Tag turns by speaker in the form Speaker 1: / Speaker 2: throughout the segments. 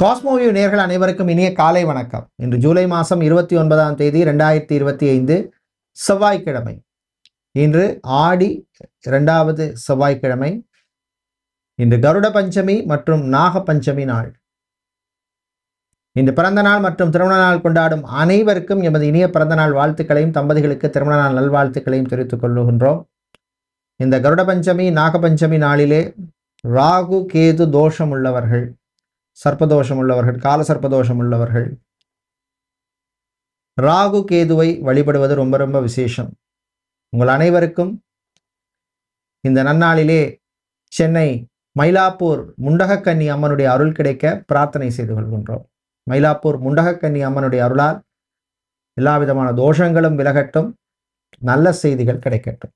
Speaker 1: Cosmoview நேயர்கள் அனைவருக்கும் இனிய காலை வணக்கம். இன்று ஜூலை மாதம் 29ஆம் தேதி 2025 செவ்வாய்க்கிழமை. இன்று ஆடி 2வது செவ்வாய்க்கிழமை. இன்று கருட பஞ்சமி மற்றும் நாக பஞ்சமி நாள். இன்று பிறந்த நாள் மற்றும் திருமண நாள் கொண்டாடும் அனைவருக்கும் எமது இனிய பிறந்த நாள் வாழ்த்துக்களையும் தம்பதிகளுக்கு திருமண நாள் நல்வாழ்த்துக்களையும் தெரிவித்துக் கொள்ளுகின்றோம். இந்த கருட பஞ்சமி நாக பஞ்சமி நாளிலே ராகு கேது தோஷம் உள்ளவர்கள், சர்ப்பதோஷம் உள்ளவர்கள், கால சர்ப்பதோஷம் உள்ளவர்கள் ராகு கேதுவை வழிபடுவது ரொம்ப ரொம்ப விசேஷம். உங்கள் அனைவருக்கும் இந்த நன்னாளிலே சென்னை மயிலாப்பூர் முண்டகக்கன்னி அம்மனுடைய அருள் கிடைக்க பிரார்த்தனை செய்து கொள்கின்றோம். மயிலாப்பூர் முண்டகக்கன்னி அம்மனுடைய அருளால் எல்லா விதமான தோஷங்களும் விலகட்டும், நல்ல செய்திகள் கிடைக்கட்டும்.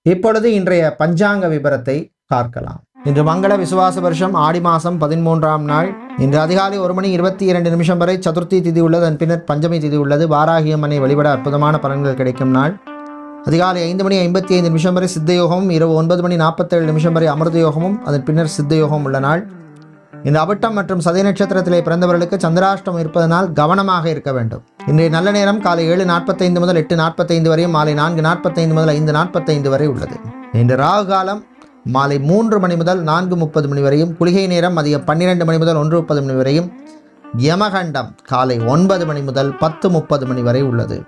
Speaker 1: இப்பொழுது இன்றைய பஞ்சாங்க விபரத்தை பார்க்கலாம். இன்று மங்கள விசுவாச வருஷம் ஆடி மாதம் 13ஆம் நாள். இன்று அதிகாலை 1:22 வரை சதுர்த்தி திதி உள்ளது. அதன் பின்னர் பஞ்சமி திதி உள்ளது. வாராகி அம்மனை வழிபட அற்புதமான பலன்கள் கிடைக்கும் நாள். அதிகாலை 5:55 வரை சித்த யோகமும், இரவு 9:47 வரை அமிர்த யோகமும், அதன் பின்னர் சித்த யோகம் உள்ள நாள். இந்த அவிட்டம் மற்றும் சதய நட்சத்திரத்திலே பிறந்தவர்களுக்கு சந்திராஷ்டம் இருப்பதனால் கவனமாக இருக்க வேண்டும். இன்றைய நல்ல நேரம் காலை 7:45 முதல் 8:45 வரையும், மாலை 4:45 முதல் 5:45 வரை உள்ளது. இன்று ராகு காலம் மாலை 3 மணி முதல் 4:30 வரையும், குளிகை நேரம் மதியம் 12 மணி முதல் 1:30 வரையும், யமகண்டம் காலை 9 மணி முதல் 10:30 வரை உள்ளது.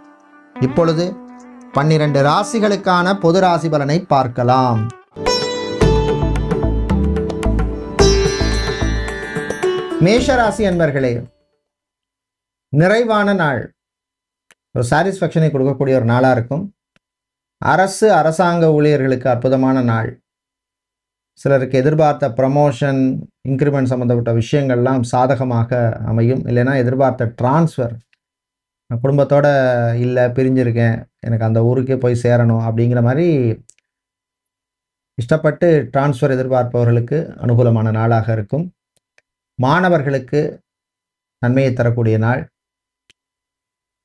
Speaker 1: இப்பொழுது 12 ராசிகளுக்கான பொது ராசி பலனை பார்க்கலாம். மேஷராசி அன்பர்களே, நிறைவான நாள், ஒரு சாட்டிஸ்ஃபேக்ஷனை கொடுக்கக்கூடிய ஒரு நாளாக இருக்கும். அரசு அரசாங்க ஊழியர்களுக்கு அற்புதமான நாள். சிலருக்கு எதிர்பார்த்த ப்ரமோஷன், இன்க்ரிமெண்ட் சம்மந்தப்பட்ட விஷயங்கள்லாம் சாதகமாக அமையும். இல்லைன்னா எதிர்பார்த்த டிரான்ஸ்ஃபர், நான் குடும்பத்தோடு இல்லை, பிரிஞ்சிருக்கேன், எனக்கு அந்த ஊருக்கே போய் சேரணும் அப்படிங்கிற மாதிரி இஷ்டப்பட்டு டிரான்ஸ்ஃபர் எதிர்பார்ப்பவர்களுக்கு அனுகூலமான நாளாக இருக்கும். மாணவர்களுக்கு நன்மையை தரக்கூடிய நாள்.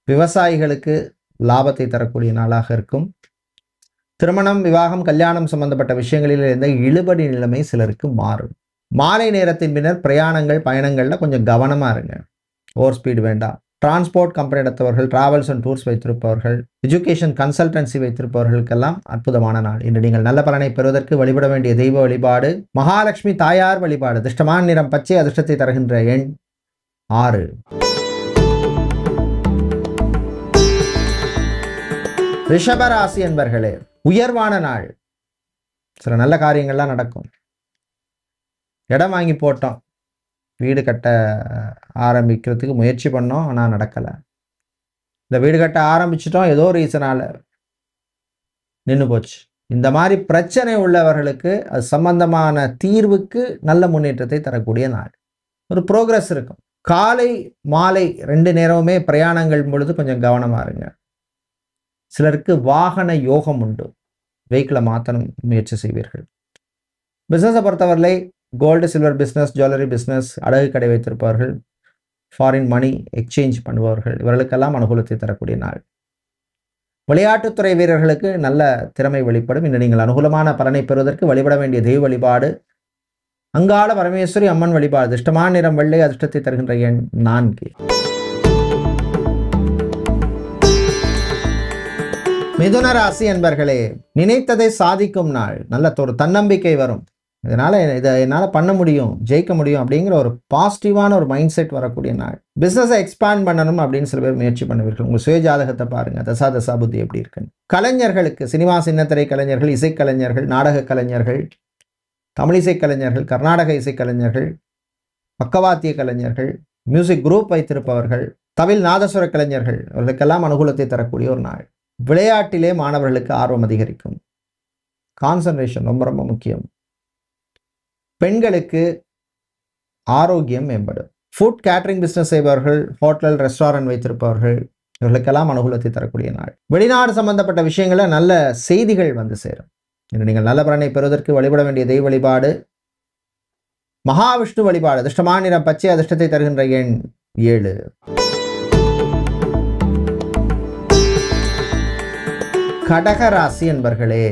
Speaker 1: விவசாயிகளுக்கு லாபத்தை தரக்கூடிய நாளாக இருக்கும். திருமணம், விவாகம், கல்யாணம் சம்பந்தப்பட்ட விஷயங்களில் இருந்த இழுபடி நிலைமை சிலருக்கு மாறும். மாலை நேரத்தின் பின்னர் பிரயாணங்கள், பயணங்களில் கொஞ்சம் கவனமாக இருங்க. ஓவர் ஸ்பீடு வேண்டாம். டிரான்ஸ்போர்ட் கம்பெனி எடுத்தவர்கள், டிராவல்ஸ் அண்ட் டூர்ஸ் வைத்திருப்பவர்கள், எஜுகேஷன் கன்சல்டன்சி வைத்திருப்பவர்களுக்கெல்லாம் அற்புதமான நாள். இன்று நீங்கள் நல்ல பலனை பெறுவதற்கு வழிபட வேண்டிய தெய்வ வழிபாடு மகாலட்சுமி தாயார் வழிபாடு. அதிர்ஷ்டமான நிறம் பச்சை, அதிர்ஷ்டத்தை தருகின்ற எண் 6. ரிஷபராசி என்பர்களே, உயர்வான நாள். சில நல்ல காரியங்கள்லாம் நடக்கும். இடம் வாங்கி போட்டோம், வீடு கட்ட ஆரம்பிக்கிறதுக்கு முயற்சி பண்ணோம், ஆனால் நடக்கலை. இந்த வீடு கட்ட ஆரம்பிச்சிட்டோம், ஏதோ ரீசனால் நின்று போச்சு. இந்த மாதிரி பிரச்சனை உள்ளவர்களுக்கு அது சம்பந்தமான தீர்வுக்கு நல்ல முன்னேற்றத்தை தரக்கூடிய நாள். ஒரு ப்ரோக்ரஸ் இருக்கும். காலை மாலை 2 நேரமுமே பிரயாணங்கள் பொழுது கொஞ்சம் கவனமாக இருங்க. சிலருக்கு வாகன யோகம் உண்டு, வெஹிக்கிளை மாற்றணும் முயற்சி செய்வீர்கள். பிஸ்னஸை பொறுத்தவரை gold silver business, jewellery business, அடகு கடை வைத்திருப்பவர்கள், ஃபாரின் மணி எக்ஸ்சேஞ்ச் பண்ணுபவர்கள், இவர்களுக்கெல்லாம் அனுகூலத்தை தரக்கூடிய நாள். விளையாட்டுத்துறை வீரர்களுக்கு நல்ல திறமை வெளிப்படும். இன்று நீங்கள் அனுகூலமான பலனை பெறுவதற்கு வழிபட வேண்டிய தெய்வ வழிபாடு அங்காள பரமேஸ்வரி அம்மன் வழிபாடு. அதிர்ஷ்டமான நிறம் வெள்ளை, அதிர்ஷ்டத்தை தருகின்ற எண் 4. மிதுன ராசி என்பர்களே, நினைத்ததை சாதிக்கும் நாள். நல்ல ஒரு தன்னம்பிக்கை வரும். இதனால் இதை என்னால் பண்ண முடியும், ஜெயிக்க முடியும் அப்படிங்கிற ஒரு பாசிட்டிவான ஒரு மைண்ட் செட் வரக்கூடிய நாள். பிஸ்னஸை எக்ஸ்பேண்ட் பண்ணணும் அப்படின்னு சில பேர் முயற்சி பண்ணுவீர்கள். உங்கள் சுய ஜாதகத்தை பாருங்கள், தசா புத்தி எப்படி இருக்குன்னு. கலைஞர்களுக்கு, சினிமா சின்னத்திரை கலைஞர்கள், இசைக்கலைஞர்கள், நாடக கலைஞர்கள், தமிழிசை கலைஞர்கள், கர்நாடக இசைக்கலைஞர்கள், பக்கவாத்திய கலைஞர்கள், மியூசிக் குரூப் வைத்திருப்பவர்கள், தவில் நாதஸ்வர கலைஞர்கள், அவர்களுக்கெல்லாம் அனுகூலத்தை தரக்கூடிய ஒரு நாள். விளையாட்டிலே மாணவர்களுக்கு ஆர்வம் அதிகரிக்கும். கான்சன்ட்ரேஷன் ரொம்ப ரொம்ப முக்கியம். பெண்களுக்கு ஆரோக்கியம் மேம்படும். ஃபுட் கேட்டரிங் பிஸ்னஸ் செய்பவர்கள், ஹோட்டல் ரெஸ்டாரண்ட் வைத்திருப்பவர்கள், இவர்களுக்கெல்லாம் அனுகூலத்தை தரக்கூடிய நாள். வெளிநாடு சம்பந்தப்பட்ட விஷயங்களில் நல்ல செய்திகள் வந்து சேரும். இன்று நீங்கள் நல்ல பலனை பெறுவதற்கு வழிபட வேண்டிய தெய்வ வழிபாடு மகாவிஷ்ணு வழிபாடு. அதிர்ஷ்டமான நிறம் பச்சை, அதிர்ஷ்டத்தை தருகின்ற எண் 7. கடகராசி என்பர்களே,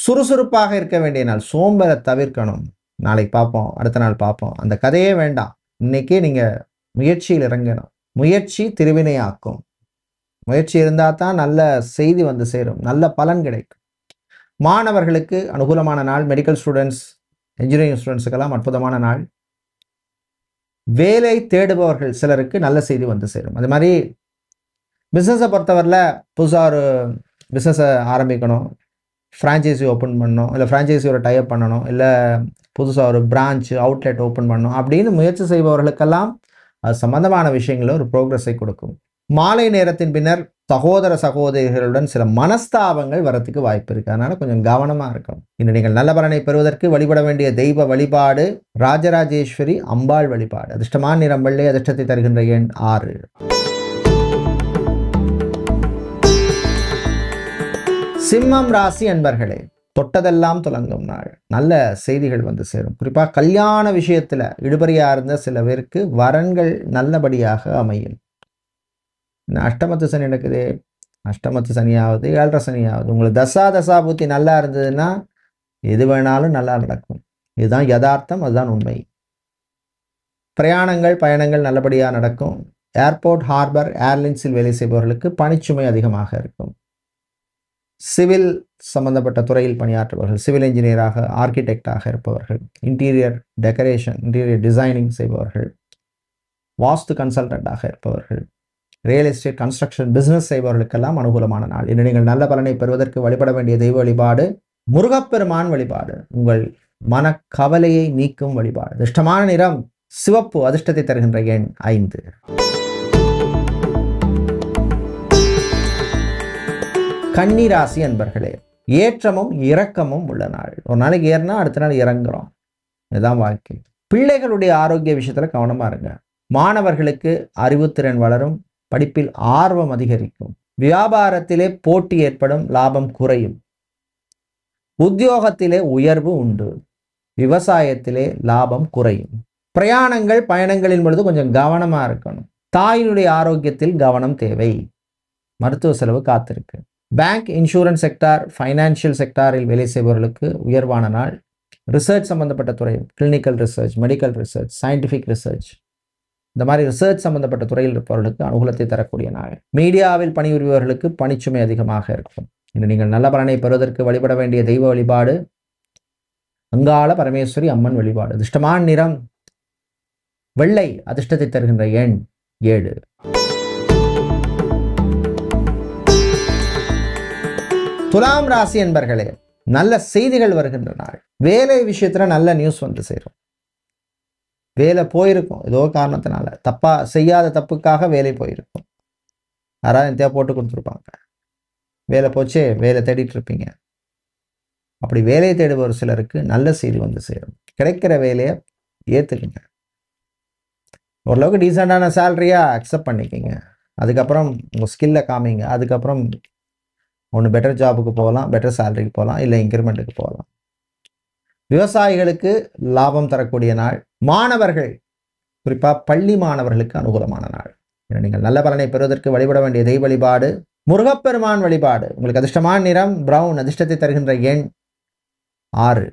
Speaker 1: சுறுசுறுப்பாக இருக்க வேண்டிய நாள். சோம்பலை தவிர்க்கணும். நாளைக்கு பார்ப்போம், அடுத்த நாள் பார்ப்போம், அந்த கதையே வேண்டாம். இன்றைக்கே நீங்கள் முயற்சியில் இறங்கணும். முயற்சி திருவினையாக்கும். முயற்சி இருந்தால் தான் நல்ல செய்தி வந்து சேரும், நல்ல பலன் கிடைக்கும். மாணவர்களுக்கு அனுகூலமான நாள். மெடிக்கல் ஸ்டூடெண்ட்ஸ், இன்ஜினியரிங் ஸ்டூடெண்ட்ஸுக்கெல்லாம் அற்புதமான நாள். வேலை தேடுபவர்கள் சிலருக்கு நல்ல செய்தி வந்து சேரும். அது மாதிரி பிஸ்னஸை பொறுத்தவரையில் புதுசாக ஒரு பிஸ்னஸை ஆரம்பிக்கணும், ஃப்ரான்ச்சைஸி ஓப்பன் பண்ணணும், இல்லை ஃப்ரான்ச்சைஸியோட டைப் பண்ணணும், இல்லை புதுசாக ஒரு பிரான்ச் அவுட்லெட் ஓப்பன் பண்ணணும் அப்படின்னு முயற்சி செய்பவர்களுக்கெல்லாம் அது சம்பந்தமான விஷயங்களில் ஒரு ப்ரோக்ரஸை கொடுக்கும். மாலை நேரத்தின் பின்னர் சகோதர சகோதரிகளுடன் சில மனஸ்தாபங்கள் வரத்துக்கு வாய்ப்பு இருக்குது. அதனால் கொஞ்சம் கவனமாக இருக்கணும். இன்று நீங்கள் நல்ல பலனை பெறுவதற்கு வழிபட வேண்டிய தெய்வ வழிபாடு ராஜராஜேஸ்வரி அம்பாள் வழிபாடு. அதிர்ஷ்டமான நிறம் வெள்ளை, அதிர்ஷ்டத்தை தருகின்ற எண் 6. சிம்மம் ராசி அன்பர்களே, தொட்டதெல்லாம் துலங்கும் நாள். நல்ல செய்திகள் வந்து சேரும். குறிப்பாக கல்யாண விஷயத்தில் இழுபறியாக இருந்த சில பேருக்கு வரன்கள் நல்லபடியாக அமையும். அஷ்டமத்து சனி நடக்குது, அஷ்டமத்து சனியாவது 7.5 சனியாவது, உங்களுக்கு தசாபூர்த்தி நல்லா இருந்ததுன்னா எது வேணாலும் நல்லா நடக்கும். இதுதான் யதார்த்தம், அதுதான் உண்மை. பிரயாணங்கள் பயணங்கள் நல்லபடியாக நடக்கும். ஏர்போர்ட், ஹார்பர், ஏர்லைன்ஸில் வேலை செய்பவர்களுக்கு பணிச்சுமை அதிகமாக இருக்கும். சிவில் சம்பந்தப்பட்ட துறையில் பணியாற்றுபவர்கள், சிவில் இன்ஜினியராக, ஆர்கிடெக்டாக இருப்பவர்கள், இன்டீரியர் டெக்கரேஷன், இன்டீரியர் டிசைனிங் செய்பவர்கள், வாஸ்து கன்சல்டண்டாக இருப்பவர்கள், ரியல் எஸ்டேட் கன்ஸ்ட்ரக்ஷன் பிஸ்னஸ் செய்பவர்களுக்கெல்லாம் அனுகூலமான நாள். இன்று நீங்கள் நல்ல பலனை பெறுவதற்கு வழிபட வேண்டிய தெய்வ வழிபாடு முருகப்பெருமான் வழிபாடு. உங்கள் மனக்கவலையை நீக்கும் வழிபாடு. அதிர்ஷ்டமான நிறம் சிவப்பு, அதிர்ஷ்டத்தை தருகின்ற எண் 5. கன்னி ராசி அன்பர்களே, ஏற்றமும் இரக்கமும் உள்ள நாள். ஒரு நாளைக்கு ஏறினா அடுத்த நாள் இறங்குறோம், இதுதான் வாழ்க்கை. பிள்ளைகளுடைய ஆரோக்கிய விஷயத்தில் கவனமாக இருங்க. மாணவர்களுக்கு அறிவுத்திறன் வளரும், படிப்பில் ஆர்வம் அதிகரிக்கும். வியாபாரத்திலே போட்டி ஏற்படும், லாபம் குறையும். உத்தியோகத்திலே உயர்வு உண்டு, விவசாயத்திலே லாபம் குறையும். பிரயாணங்கள் பயணங்களின் பொழுது கொஞ்சம் கவனமாக இருக்கணும். தாயினுடைய ஆரோக்கியத்தில் கவனம் தேவை. மருத்துவ செலவு காத்திருக்கு. பேங்க், இன்சூரன்ஸ் செக்டார், ஃபைனான்சியல் செக்டாரில் வேலை செய்பவர்களுக்கு உயர்வான நாள். ரிசர்ச் சம்பந்தப்பட்ட துறை, clinical research, medical research, scientific research, இந்த மாதிரி ரிசர்ச் சம்பந்தப்பட்ட துறையில் இருப்பவர்களுக்கு அனுகூலத்தை தரக்கூடிய நாள். மீடியாவில் பணிபுரிபவர்களுக்கு பணிச்சுமை அதிகமாக இருக்கும். இன்று நீங்கள் நல்ல பலனை பெறுவதற்கு வழிபட வேண்டிய தெய்வ வழிபாடு அங்காள பரமேஸ்வரி அம்மன் வழிபாடு. அதிர்ஷ்டமான நிறம் வெள்ளை, அதிர்ஷ்டத்தை தருகின்ற எண் 7. துலாம் ராசி என்பர்களே, நல்ல செய்திகள் வருகின்ற நாள். வேலை விஷயத்துல நல்ல நியூஸ் வந்து சேரும். வேலை போயிருக்கும், ஏதோ காரணத்தினால செய்யாத தப்புக்காக வேலை போயிருக்கும். யாராவது எந்தையா போட்டு கொடுத்துருப்பாங்க, வேலை போச்சே, வேலை தேடிட்டு இருப்பீங்க. அப்படி வேலையை தேடுபவர் சிலருக்கு நல்ல செய்தி வந்து சேரும். கிடைக்கிற வேலையை ஏற்றுக்குங்க. ஓரளவுக்கு டீசெண்டான சேலரியாக அக்செப்ட் பண்ணிக்கிங்க. அதுக்கப்புறம் உங்கள் ஸ்கில்லை காமிங்க. அதுக்கப்புறம் ஒன்று பெட்டர் ஜாபுக்கு போகலாம், பெட்டர் சேலரிக்கு போகலாம், இல்லை இன்க்ரிமெண்ட்டுக்கு போகலாம். விவசாயிகளுக்கு லாபம் தரக்கூடிய நாள். மாணவர்கள், குறிப்பாக பள்ளி மாணவர்களுக்கு அனுகூலமான நாள். நீங்கள் நல்ல பலனை பெறுவதற்கு வழிபட வேண்டிய தெய்வ வழிபாடு முருகப்பெருமான் வழிபாடு. உங்களுக்கு அதிர்ஷ்டமான நிறம் பிரவுன், அதிர்ஷ்டத்தை தருகின்ற எண் 6.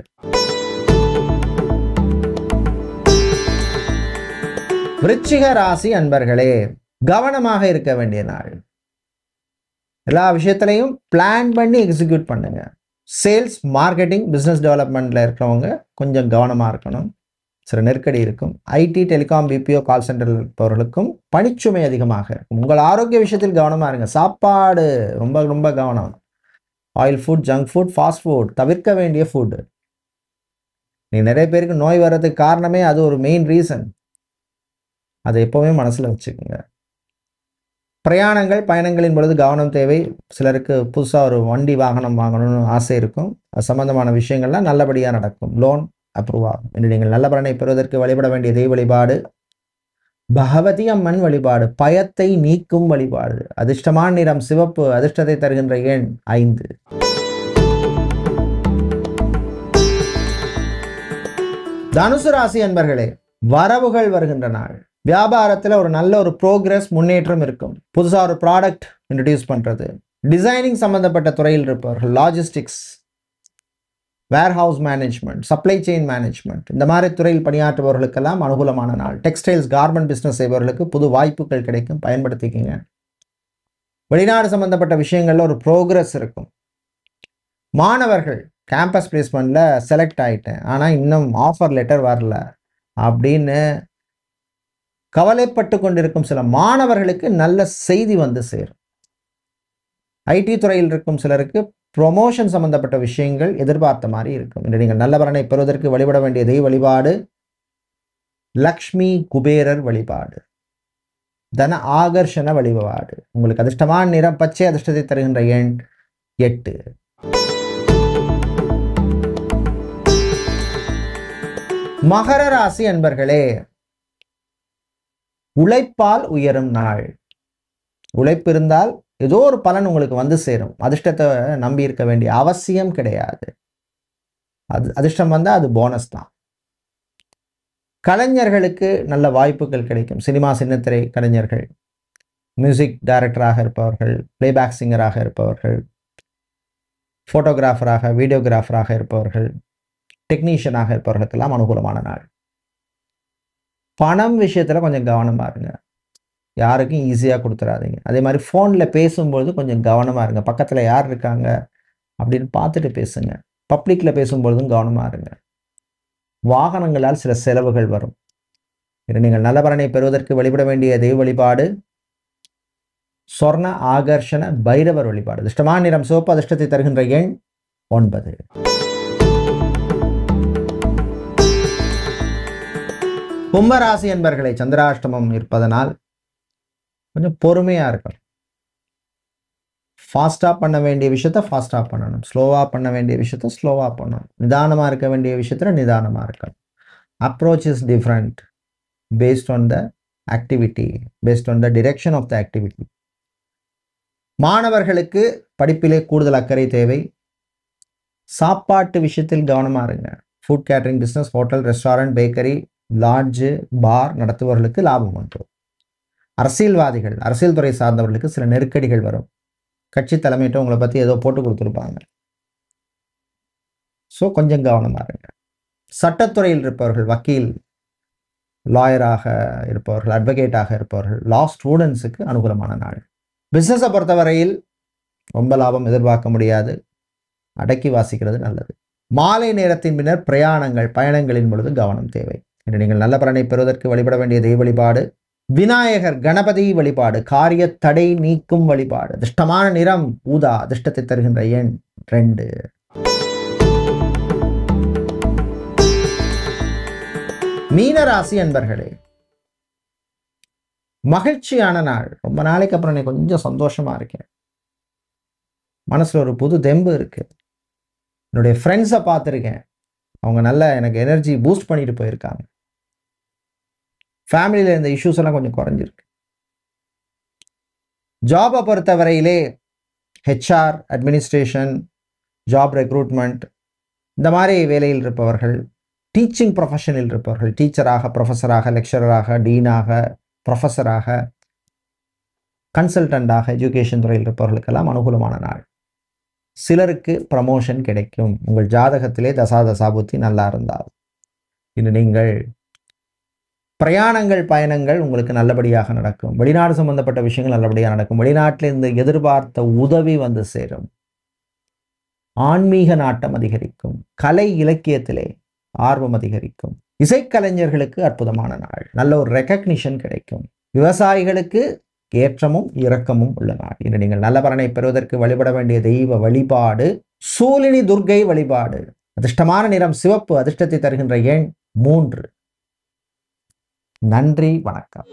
Speaker 1: விருச்சிக ராசி அன்பர்களே, கவனமாக இருக்க வேண்டிய நாள். எல்லா விஷயத்திலையும் பிளான் பண்ணி எக்ஸிக்யூட் பண்ணுங்க. சேல்ஸ், மார்க்கெட்டிங், பிஸ்னஸ் டெவலப்மெண்ட்டில் இருக்கிறவங்க கொஞ்சம் கவனமாக இருக்கணும். சில நெருக்கடி இருக்கும். ஐடி, டெலிகாம், பிபிஓ, கால் சென்டரில் இருப்பவர்களுக்கும் பணிச்சுமை அதிகமாக இருக்கும். உங்கள் ஆரோக்கிய விஷயத்தில் கவனமாக இருங்க. சாப்பாடு ரொம்ப ரொம்ப கவனம். Oil food, junk food, fast food தவிர்க்க வேண்டிய ஃபுட்டு. நிறைய பேருக்கு நோய் வர்றதுக்கு காரணமே அது ஒரு மெயின் ரீசன். அதை எப்போவுமே மனசில் வச்சுக்கோங்க. பிரயாணங்கள் பயணங்களின் பொழுது கவனம் தேவை. சிலருக்கு புதுசாக ஒரு வண்டி வாகனம் வாங்கணும்னு ஆசை இருக்கும். அது சம்பந்தமான விஷயங்கள்லாம் நல்லபடியாக நடக்கும். லோன் அப்ரூவ் ஆகும். என்று நீங்கள் நல்ல பலனை பெறுவதற்கு வழிபட வேண்டிய தெய்வ வழிபாடு பகவதி அம்மன் வழிபாடு. பயத்தை நீக்கும் வழிபாடு. அதிர்ஷ்டமான நிறம் சிவப்பு, அதிர்ஷ்டத்தை தருகின்ற எண் 5. தனுசு ராசி அன்பர்களே, வரவுகள் வருகின்ற நாள். வியாபாரத்தில் ஒரு நல்ல ஒரு ப்ரோக்ரஸ், முன்னேற்றம் இருக்கும். புதுசாக ஒரு ப்ராடக்ட் இன்ட்ரடியூஸ் பண்ணுறது, டிசைனிங் சம்மந்தப்பட்ட துறையில் இருப்பவர்கள், logistics, warehouse management, supply chain management, இந்த மாதிரி துறையில் பணியாற்றுபவர்களுக்கெல்லாம் அனுகூலமான நாள். டெக்ஸ்டைல்ஸ், கார்மெண்ட் பிஸ்னஸ் செய்பவர்களுக்கு புது வாய்ப்புகள் கிடைக்கும், பயன்படுத்திக்கிங்க. வெளிநாடு சம்பந்தப்பட்ட விஷயங்கள்ல ஒரு ப்ரோக்ரஸ் இருக்கும். மாணவர்கள் கேம்பஸ் பிளேஸ்மெண்ட்ல செலக்ட் ஆயிட்டேன், ஆனால் இன்னும் ஆஃபர் லெட்டர் வரல அப்படின்னு கவலைப்பட்டு கொண்டிருக்கும் சில மாணவர்களுக்கு நல்ல செய்தி வந்து சேரும். ஐடி துறையில் இருக்கும் சிலருக்கு ப்ரொமோஷன் சம்பந்தப்பட்ட விஷயங்கள் எதிர்பார்த்த மாதிரி இருக்கும். இன்று நீங்கள் நல்ல பலனை பெறுவதற்கு வழிபட வேண்டிய தெய்வ வழிபாடு லக்ஷ்மி குபேரர் வழிபாடு, தன ஆகர்ஷண வழிபாடு. உங்களுக்கு அதிர்ஷ்டமான நிறம் பச்சை, அதிர்ஷ்டத்தை தருகின்ற எண் 8. மகர ராசி அன்பர்களே, உழைப்பால் உயரும் நாள். உழைப்பு இருந்தால் ஏதோ ஒரு பலன் உங்களுக்கு வந்து சேரும். அதிர்ஷ்டத்தை நம்பி இருக்க வேண்டிய அவசியம் கிடையாது. அதிர்ஷ்டம் வந்தால் அது போனஸ் தான். கலைஞர்களுக்கு நல்ல வாய்ப்புகள் கிடைக்கும். சினிமா, சின்னத்திரை கலைஞர்கள், மியூசிக் டைரக்டராக இருப்பவர்கள், பிளேபேக் சிங்கராக இருப்பவர்கள், ஃபோட்டோகிராஃபராக, வீடியோகிராஃபராக இருப்பவர்கள், டெக்னீஷியனாக இருப்பவர்களுக்கெல்லாம் அனுகூலமான நாள். பணம் விஷயத்தில் கொஞ்சம் கவனமாக இருங்க. யாருக்கும் ஈஸியாக கொடுத்துடாதீங்க. அதே மாதிரி ஃபோனில் பேசும்பொழுது கொஞ்சம் கவனமாக இருங்க. பக்கத்தில் யார் இருக்காங்க அப்படின்னு பார்த்துட்டு பேசுங்க. பப்ளிக்கில் பேசும்பொழுதும் கவனமாக இருங்க. வாகனங்களால் சில செலவுகள் வரும். நீங்கள் நல்ல பலனை பெறுவதற்கு வழிபட வேண்டிய தெய்வ வழிபாடு சொர்ண ஆகர்ஷண பைரவர் வழிபாடு. அதிர்ஷ்டமான நிறம் சிவப்பு, அதிர்ஷ்டத்தை தருகின்ற எண் 9. கும்பராசி என்பர்களை, சந்திராஷ்டமம் இருப்பதனால் கொஞ்சம் பொறுமையாக இருக்கணும். ஃபாஸ்ட்டாக பண்ண வேண்டிய விஷயத்த ஃபாஸ்ட்டாக பண்ணணும், ஸ்லோவாக பண்ண வேண்டிய விஷயத்த ஸ்லோவாக பண்ணணும், நிதானமாக இருக்க வேண்டிய விஷயத்தில் நிதானமாக இருக்கணும். Approach is different based on the activity, based on the direction of the activity. மாணவர்களுக்கு படிப்பிலே கூடுதல் அக்கறை தேவை. சாப்பாட்டு விஷயத்தில் கவனமாக இருங்க. Food catering business, hotel, restaurant, bakery, lodge, bar நடத்துபவர்களுக்கு லாபம் உண்டு. அரசியல்வாதிகள், அரசியல் துறை சார்ந்தவர்களுக்கு சில நெருக்கடிகள் வரும். கட்சி தலைமையிட்ட உங்களை பற்றி ஏதோ போட்டு கொடுத்துருப்பாங்க. ஸோ கொஞ்சம் கவனமாக இருங்க. சட்டத்துறையில் இருப்பவர்கள், வக்கீல், லாயராக இருப்பவர்கள், அட்வொகேட்டாக இருப்பவர்கள், லா ஸ்டூடெண்ட்ஸுக்கு அனுகூலமான நாள். பிஸ்னஸை பொறுத்தவரையில் ரொம்ப லாபம் எதிர்பார்க்க முடியாது. அடக்கி வாசிக்கிறது நல்லது. மாலை நேரத்தின் பின்னர் பிரயாணங்கள், பயணங்களின் பொழுது கவனம் தேவை. இன்று நீங்கள் நல்ல பலனை பெறுவதற்கு வழிபட வேண்டிய தெய்வ வழிபாடு விநாயகர் கணபதி வழிபாடு, காரிய தடை நீக்கும் வழிபாடு. அதிர்ஷ்டமான நிறம் ஊதா, அதிர்ஷ்டத்தை தருகின்ற எண் 2. மீனராசி அன்பர்களே, மகிழ்ச்சியான நாள். ரொம்ப நாளைக்கு அப்புறம் நான் கொஞ்சம் சந்தோஷமா இருக்கேன். மனசுல ஒரு புது தெம்பு இருக்கு. என்னுடைய ஃப்ரெண்ட்ஸை பார்த்துருக்கேன், அவங்க நல்ல எனக்கு எனர்ஜி பூஸ்ட் பண்ணிட்டு போயிருக்காங்க. ஃபேமிலியில் இருந்த இஷ்யூஸ் எல்லாம் கொஞ்சம் குறைஞ்சிருக்கு. ஜாபை பொறுத்தவரையிலே ஹெச்ஆர், அட்மினிஸ்ட்ரேஷன், ஜாப் ரெக்ரூட்மெண்ட், இந்த மாதிரி வேலையில் இருப்பவர்கள், டீச்சிங் ப்ரொஃபஷனில் இருப்பவர்கள், டீச்சராக, ப்ரொஃபஸராக, லெக்சரராக, டீனாக, ப்ரொஃபஸராக, கன்சல்டண்டாக, எஜுகேஷன் துறையில் இருப்பவர்களுக்கெல்லாம் அனுகூலமான நாள். சிலருக்கு ப்ரமோஷன் கிடைக்கும். உங்கள் ஜாதகத்திலே தசாபுத்தி நல்லா இருந்தால். இன்று நீங்கள் பிரயாணங்கள், பயணங்கள் உங்களுக்கு நல்லபடியாக நடக்கும். வெளிநாடு சம்பந்தப்பட்ட விஷயங்கள் நல்லபடியாக நடக்கும். வெளிநாட்டிலிருந்து எதிர்பார்த்த உதவி வந்து சேரும். ஆன்மீக நாட்டம் அதிகரிக்கும். கலை இலக்கியத்திலே ஆர்வம் அதிகரிக்கும். இசைக்கலைஞர்களுக்கு அற்புதமான நாள். நல்ல ஒரு ரெகக்னிஷன் கிடைக்கும். விவசாயிகளுக்கு ஏற்றமும் இரக்கமும் உள்ள நாள். இன்று நீங்கள் நல்ல பலனை பெறுவதற்கு வழிபட வேண்டிய தெய்வ வழிபாடு சூலினி துர்க்கை வழிபாடு. அதிர்ஷ்டமான நிறம் சிவப்பு, அதிர்ஷ்டத்தை தருகின்ற எண் 3. நன்றி, வணக்கம்.